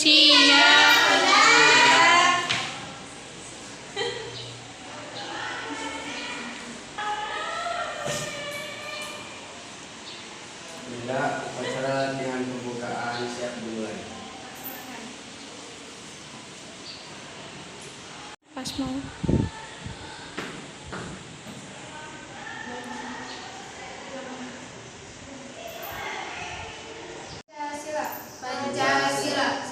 Siap. Bila upacara latihan pembukaan siap dimulai. Pas mau. Pancasila.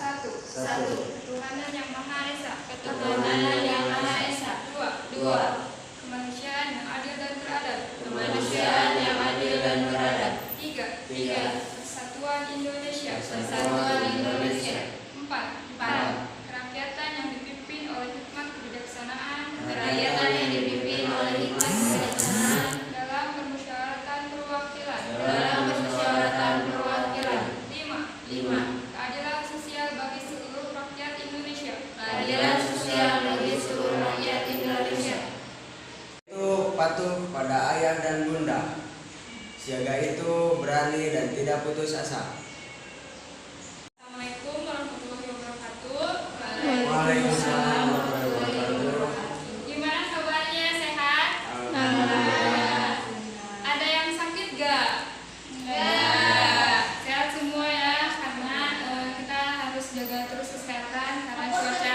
Satu. Ketuhanan yang Maha Esa. Ketuhanan yang Maha Esa. Dua. Kemanusiaan yang adil dan beradab. Kemanusiaan yang adil dan beradab. Tiga. Persatuan Indonesia. Persatuan Indonesia. Empat. Kerakyatan yang dipimpin oleh hikmat kebijaksanaan. Kerakyatan yang dipimpin oleh hikmat kebijaksanaan. Dalam permusyawaratan perwakilan. Dalam permusyawaratan perwakilan. Lima. Keadilan sosial bagi seluruh rakyat Indonesia. Keadilan sosial bagi seluruh rakyat Indonesia. Itu patuh pada ayah dan bunda. Siaga itu berani dan tidak putus asa. Assalamualaikum warahmatullahi wabarakatuh. Waalaikumsalam warahmatullahi wabarakatuh. Gimana kabarnya, sehat? Alhamdulillah. Ada yang sakit gak? Sehat semua ya, karena kita harus jaga terus kesehatan karena cuaca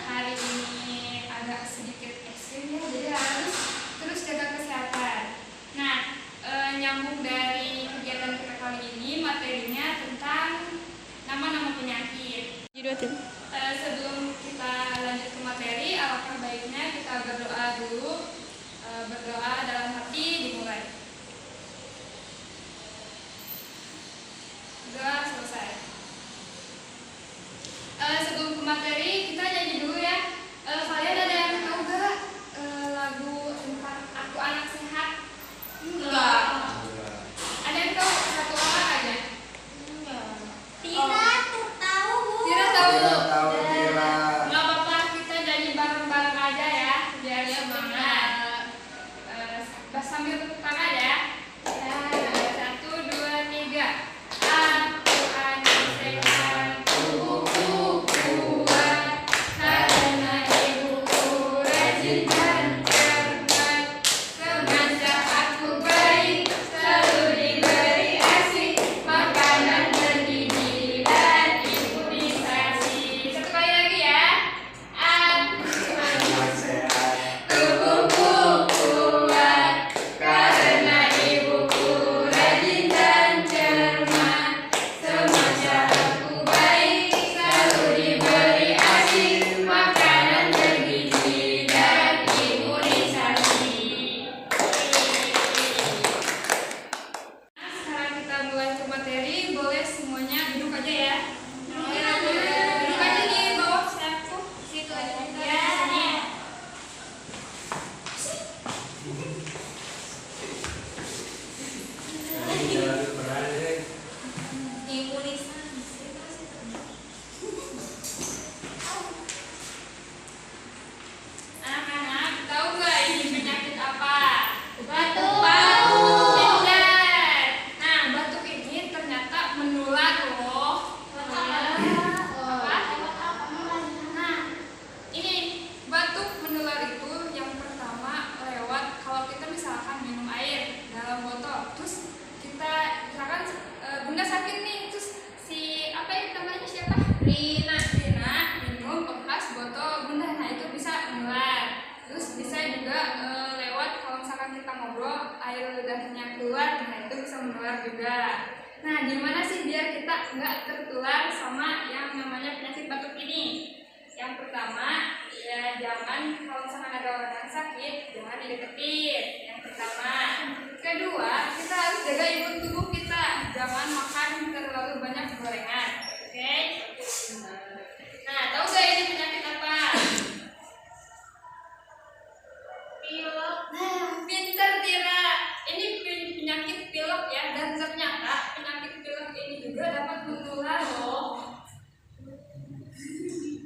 hari ini agak sedikit ekstrim ya, jadi harus terus jaga kesehatan. Nah, nyambung dari kegiatan kita kali ini, materinya tentang nama-nama penyakit. Sebelum kita lanjut ke materi, alangkah baiknya kita berdoa dulu. Berdoa dalam hati dimulai. Doa selesai. Sebelum ke materi, kita nyanyi dulu ya. Kalian ada yang tahu gak lagu tentang Aku Anak Sehat? Enggak. Ada yang tahu satu orang aja? Tira tahu. Tidak tahu Tira. Nggak apa-apa, kita nyanyi bareng-bareng aja ya, biar semangat. Sambil tepuk tangan ya. 1, 2, 3. Aku anak sehat, tubuhku kuat, karena ibuku rajin dan cermat. Semasa aku bayi, selalu diberi ASI, makanan bergizi dan imunisasi. Satu kali lagi ya. Aku Anak sehat. tubuhku kuat, karena ibuku rajin dan cermat. Semasa aku bayi, selalu diberi ASI, makanan bergizi dan imunisasi. Nah, sekarang kita mulai ke materi. Boleh semuanya duduk aja ya. Duduk aja di bawah saku. Situ aja ya. Sini. Jangan berani deh. Anak-anak, tahu nggak ini penyakit apa? Batuk. Benar. Nah, batuk ini ternyata menular loh. Apa? Nah, ini batuk menular itu yang pertama lewat kalau kita misalkan minum air dalam botol, terus kita misalkan bunda sakit nih, terus si apa yang namanya siapa? Rina minum bekas botol bunda, nah itu bisa menular. Terus bisa juga lewat kalau misalkan kita ngobrol air ludahnya keluar, nah itu bisa menular juga. Nah, gimana sih biar kita nggak tertular sama yang namanya penyakit batuk ini? Yang pertama, ya jangan kalau misalkan ada orang yang sakit, jangan dideketin. Yang pertama. Kedua, kita harus jaga imun tubuh kita. Jangan makan terlalu banyak gorengan. Oke? Nah, tahu gak ini penyakit apa? Pilek. Nah, pinter Tira. Ini penyakit pilek ya, dan ternyata penyakit pilek ini juga dapat menular loh.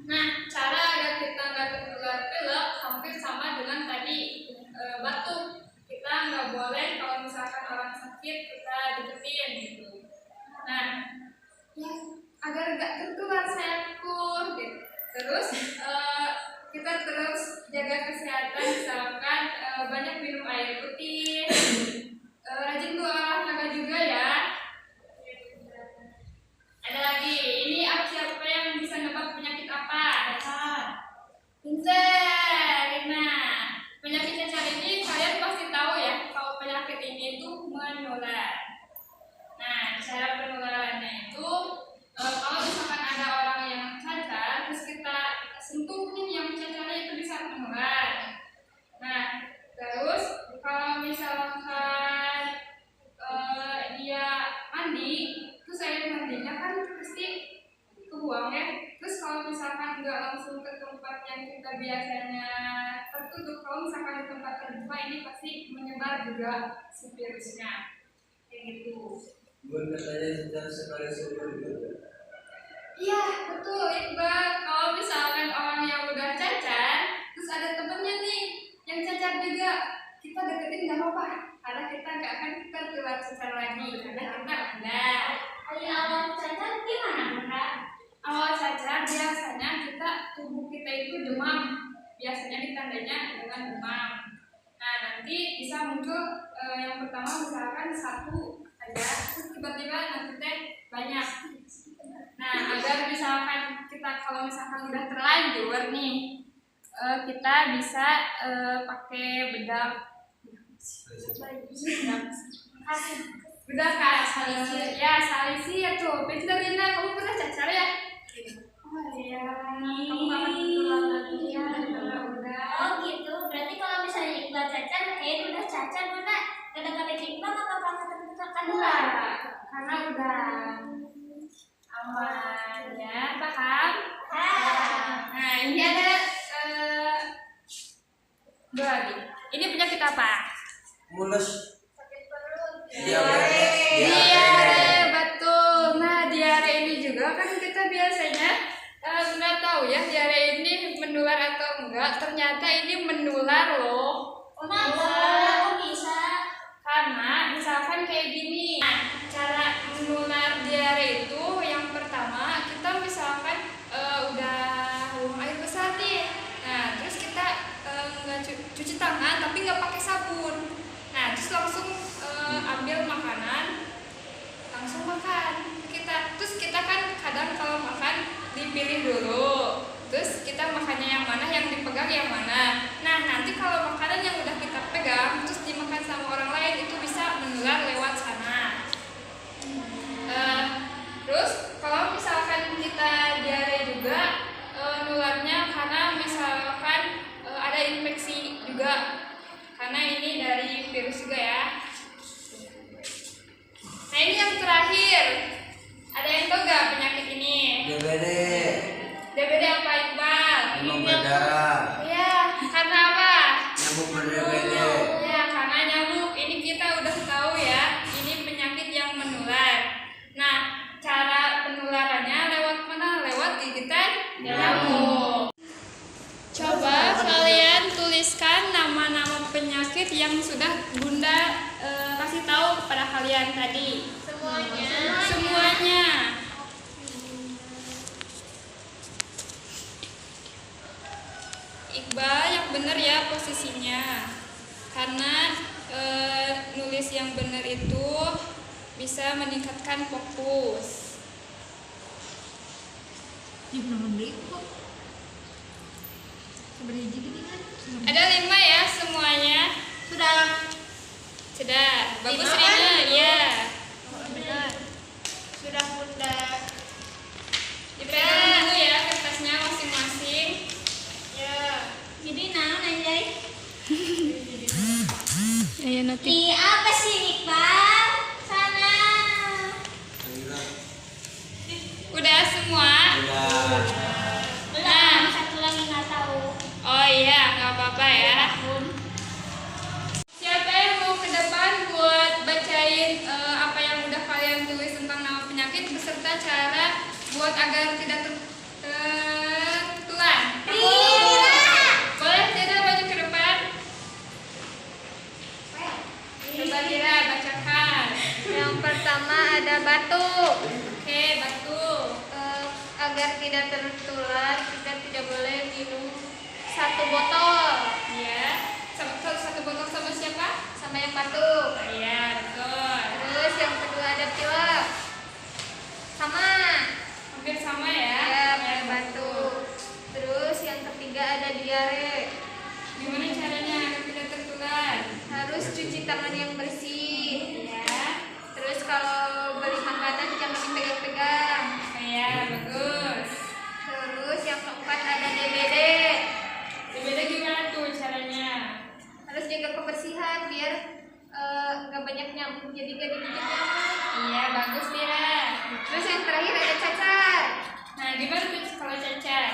Nah, cara agar kita nggak tertular pilek hampir sama dengan tadi batuk. Kita nggak boleh kalau misalkan orang sakit kita deketin gitu. Terus kita terus jaga kesehatan, misalkan banyak minum air putih, rajin olahraga juga ya. Ada lagi, ini siapa yang bisa nebak penyakit apa? Pinter. Nah, penyakit cacar ini kalian pasti tahu ya, kalau penyakit ini itu menular. Nah, cara penularannya itu kalau misalkan ada orang yang cacar, terus kita sentuh nih yang cacarnya itu bisa menular. Nah, terus kalau misalkan dia mandi, terus air mandinya kan pasti kebuang ya. Terus kalau misalkan nggak langsung ke tempat yang kita biasanya tertutup, kalau misalkan di tempat terbuka ini pasti menyebar juga si virusnya. Kayak gitu. Bun katanya setiap sekali seumur hidup. Iya, betul Iqbal. Kalau misalkan orang yang udah cacar, terus ada temennya nih yang cacar juga, kita deketin nggak apa-apa, karena kita nggak akan tertular cacar lagi, karena kita udah. Awal cacar gimana, Bunda? Awal cacar biasanya tubuh kita itu demam, biasanya ditandanya dengan demam. Nah, nanti bisa muncul yang pertama misalkan satu aja, terus tiba-tiba nanti teh banyak. Nah, agar misalkan kalau misalkan udah terlanjur nih, kita bisa pakai bedak ya salisir tuh. Pinter Rina, kamu pernah cacar ya? Oh iya, kamu gak akan tertular lagi ya. Oh gitu, berarti kalau misalnya Iqbal cacar, udah cacar, Bunda. Kadang-kadang Iqbal nggak bakal ketular. Karena udah aman ya, paham? Nah, ini ada dua lagi. Ini penyakit apa? Mulus. Sakit perut. Diare, betul. Nah, diare ini juga kan kita biasanya nggak tahu ya diare ini menular atau enggak. Ternyata ini menular loh. Kenapa? Kok bisa? Karena misalkan kayak gini. Nah, cara menular diare itu yang pertama kita misalkan udah buang air besar nih. Nah, terus kita nggak cuci tangan tapi nggak pakai sabun. Nah, terus langsung ambil makanan, langsung makan kita. Terus kita kan kadang kalau makan dipilih dulu. Terus kita makannya yang mana, yang dipegang yang mana. Nah, nanti kalau makanan yang udah kita pegang terus dimakan sama orang lain itu bisa menular lewat sana. Terus kalau misalkan kita diare juga nularnya karena misalkan ada infeksi juga. Karena ini dari virus juga ya. Nah, ini yang terakhir. Ada yang tahu gak penyakit ini? DBD. DBD apa, Iqbal? Demam berdarah. Iya, karena apa? Nyamuk ber-DBD. Ya, karena nyamuk. Ini kita udah tahu ya, ini penyakit yang menular. Nah, cara penularannya lewat mana? Lewat gigitan nyamuk. Coba kalian tuliskan nama-nama penyakit yang sudah Bunda kasih tahu kepada kalian tadi. Semuanya. Iqbal yang benar ya posisinya. Karena nulis yang benar itu bisa meningkatkan fokus. Ada 5 ya semuanya. Sudah. Bagus Rina, ya. Benar. Sudah, Bunda. Dipegang dulu ya kertasnya masing-masing. Ya. Jadi naon anjay? Ayo nanti. Ih, apa sih Iqbal? Sana. Udah semua? Udah. Belum, satu lagi nggak tahu. Oh iya, nggak apa-apa ya. Siapa yang mau ke depan buat bacain apa yang udah kalian tulis tentang nama penyakit beserta cara buat agar tidak tertular? Boleh tidak maju ke depan? Coba Tira bacakan. Yang pertama ada batuk. Oke, batuk. agar tidak tertular, kita tidak boleh minum 1 botol. Ya. Satu botol sama siapa? Sama yang batuk. Iya, betul. Terus yang kedua ada pilek. Sama. Hampir sama ya. Ya, kayak batuk. Terus yang ketiga ada diare. Gimana caranya agar tidak tertular? Harus cuci tangan yang bersih. Ya. Terus kalau beli makanan jangan dipegang-pegang. Iya, bagus. Terus yang keempat ada DBD. DBD gimana tuh caranya? Harus jaga kebersihan biar nggak banyak nyamuk, jadi nggak digigit nyamuk. Iya, bagus Tira. Terus yang terakhir ada cacar. Nah, gimana tuh kalau cacar?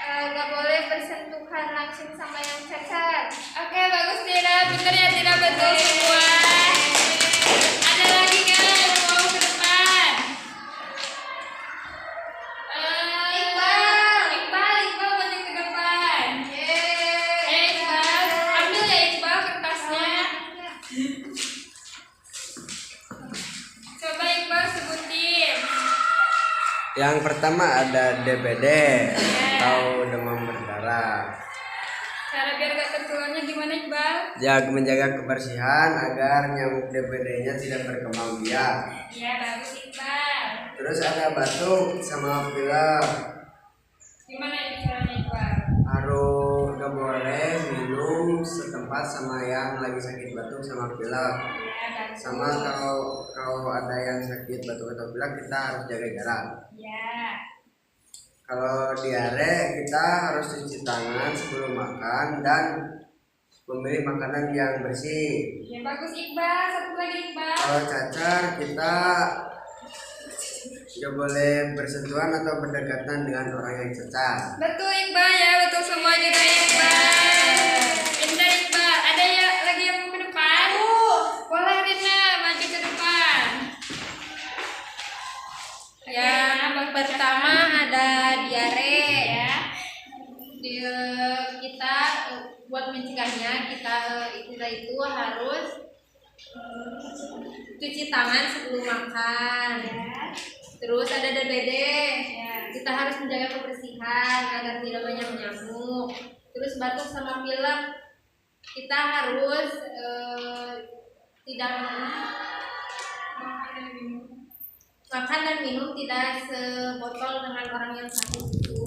Nggak boleh bersentuhan langsung sama yang cacar. Oke, bagus Tira. Pintar ya Tira, betul semua. Ada lagi nggak yang mau ke depan? Iqbal maju ke depan. Iqbal, ambil ya Iqbal kertasnya. Coba Iqbal sebutin. Yang pertama ada DBD atau demam berdarah. Cara biar gak tertularnya gimana Iqbal? Menjaga kebersihan agar nyamuk DBD-nya tidak berkembang biak. Iya, bagus Iqbal. Terus ada batuk sama pilek. Gimana itu caranya Iqbal? Harus gak boleh minum setempat sama yang lagi sakit batuk sama pilek. Iya, bagus. Sama kalau ada yang sakit batuk atau pilek kita harus jaga jarak. Iya. Kalau diare kita harus cuci tangan sebelum makan dan memilih makanan yang bersih. Ya bagus Iqbal, satu lagi Iqbal. Kalau cacar kita tidak boleh bersentuhan atau berdekatan dengan orang yang cacar. Betul Iqbal ya, betul semua juga Iqbal. Pintar Iqbal, ada ya lagi yang mau ke depan? Boleh Rina, maju ke depan. Yang pertama ada diare ya. Kita buat mencegahnya kita itu harus cuci tangan sebelum makan. Terus ada DBD. Kita harus menjaga kebersihan agar tidak banyak nyamuk. Terus batuk sama pilek kita harus tidak makan dan minum tidak sebotol dengan orang yang sakit itu.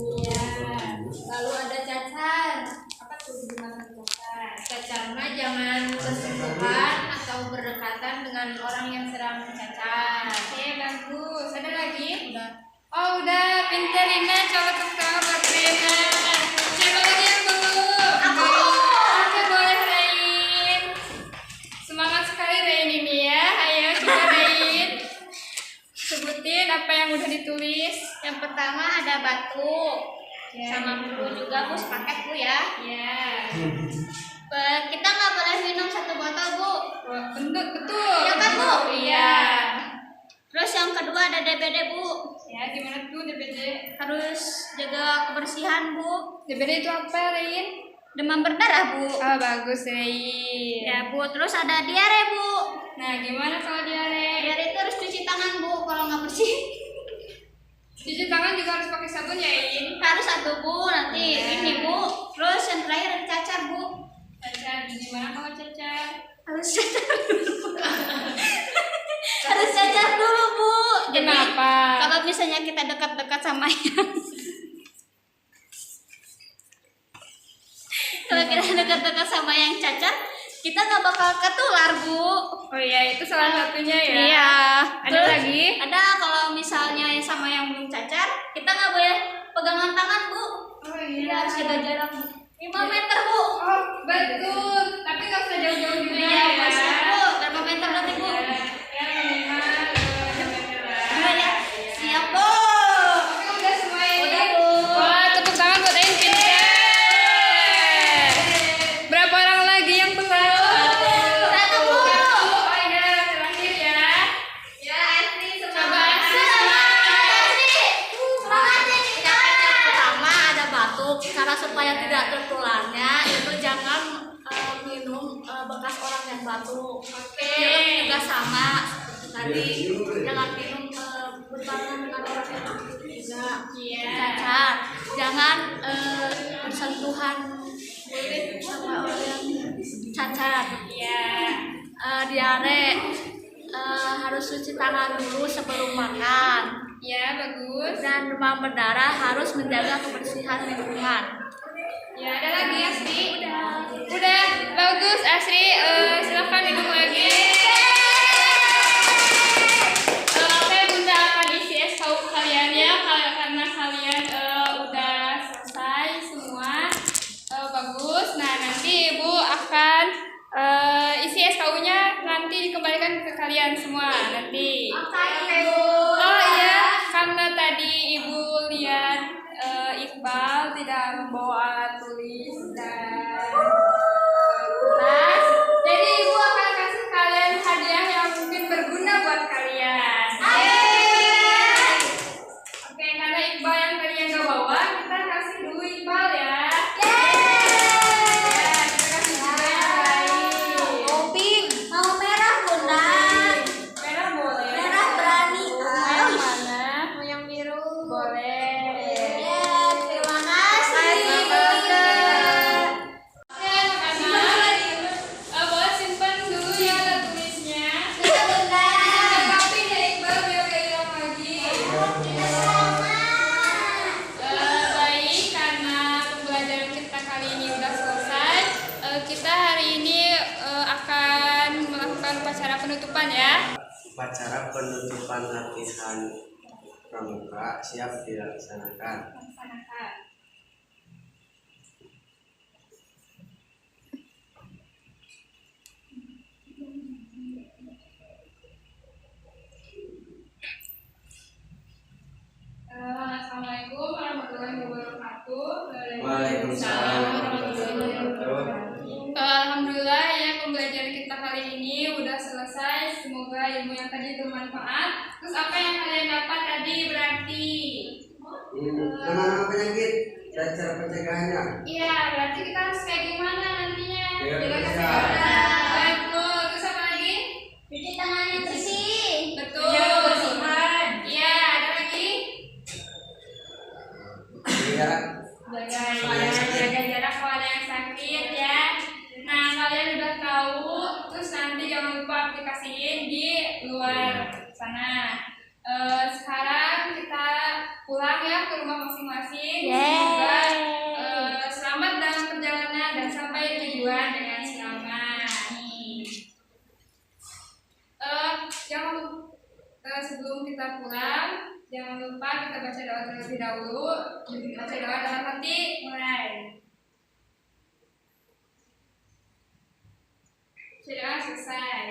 Lalu ada cacar. Apa tuh gimana cacar? Cacar mah jangan bersentuhan atau berdekatan dengan orang yang sedang cacar. Oke, bagus. Ada lagi? Udah. Oh, udah. Pintar Rina, coba tepuk tangan buat Rina. Siapa lagi yang belum? Aku. Oke, boleh Rain. Semangat sekali Rain ini ya. Ayo kita Rain. Sebutin apa yang udah ditulis. Yang pertama ada batuk. Sama flu juga Bu, sepaket Bu ya. Ya. Kita nggak boleh minum 1 botol Bu. Betul. Iya kan Bu? Iya. Terus yang kedua ada DBD Bu. Ya, gimana tuh DBD? Harus jaga kebersihan Bu. DBD itu apa, Rain? Demam berdarah Bu. Oh, bagus, Rain. Ya Bu, terus ada diare Bu. Nah, gimana kalau diare? Diare itu harus cuci tangan Bu, kalau nggak bersih. Cuci tangan juga harus pakai sabun ya, Rain? Harus 1 Bu, nanti ini Bu. Terus yang terakhir ada cacar Bu. Cacar, gimana kalau cacar? Harus cacar dulu. Harus cacar dulu Bu. Jadi Kenapa? kalau misalnya kita dekat-dekat sama yang kalau kita dekat-dekat sama yang cacar, kita nggak bakal ketular Bu. Oh iya, itu salah satunya ya. Iya. Ada Terus lagi? Ada kalau misalnya sama yang belum cacar, kita nggak boleh pegangan tangan Bu. Oh Iya, harus jaga jarak 5 meter Bu. Oh, betul. Tapi nggak usah jauh-jauh juga Iya, ya. masih Bu. Berapa meter nanti Bu? Ya, minimal 2 meter lah. Ya, siap Bu. Oke, udah semua ini. Udah, Bu. Wah, tepuk tangan buat Ain pintar. Berapa orang lagi yang belum? 1 Bu. Oh iya, terakhir ya. Ya, Asri Coba Asri. Yang pertama ada batuk. Cara supaya tidak tertularnya itu jangan minum bekas orang yang batuk. Pilek juga sama seperti tadi. Jangan minum berbarengan dengan orang yang batuk juga. keluhan kulit sama orang yang cacat. Ya, Diare, harus cuci tangan dulu sebelum makan. ya bagus. Dan demam berdarah harus menjaga kebersihan lingkungan. Ya, ada lagi Asri? Udah, bagus Asri. Silakan minum lagi. Oke, Bunda akan isi SKU kalian ya, karena kalian udah selesai semua. Bagus. Nah, nanti Ibu akan isi SKU-nya nanti dikembalikan ke kalian semua nanti. Oh iya, karena tadi Ibu lihat Iqbal tidak membawa alat tulis dan kertas, jadi Ibu akan kasih kalian hadiah yang mungkin berguna buat kalian. Oke, karena Iqbal yang tadi yang gak bawa, kita kasih dulu Iqbal ya. Ya, kita kasih juga yang lain. Mau merah bunda, Merah boleh. merah berani. Yang mana? Mau yang biru. Boleh. Terima kasih. Oke, anak-anak, boleh simpan dulu ya alat tulisnya. Sudah bunda. Tapi ya Iqbal biar gak hilang lagi. Baik, karena pembelajaran kita kali ini udah selesai, kita hari ini akan melakukan upacara penutupan ya. Upacara penutupan latihan pramuka siap dilaksanakan. Laksanakan. Assalamualaikum warahmatullahi wabarakatuh. Waalaikumsalam warahmatullahi wabarakatuh. Alhamdulillah ya, pembelajaran kita kali ini udah selesai. Semoga ilmu yang tadi bermanfaat. Terus apa yang kalian dapat tadi berarti? Nama-nama penyakit dan cara pencegahannya. Iya, berarti kita harus kayak gimana nantinya? Iya, Jaga bisa. kesehatan. Betul. Terus apa lagi? Cuci tangannya bersih. Betul. Iya, kebersihan. Iya, ada lagi? Iya. Jaga jarak kalau ada yang sakit ya. Nah, kalian udah tahu. Terus nanti jangan lupa aplikasiin di luar sana. Sekarang kita pulang ya ke rumah masing-masing. Semoga selamat dalam perjalanan dan sampai tujuan dengan selamat. Sebelum kita pulang, jangan lupa kita baca doa terlebih dahulu. Baca doa dalam hati, mulai. Baca doa selesai.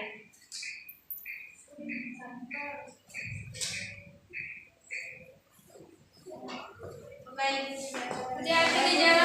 Hati-hati di jalan.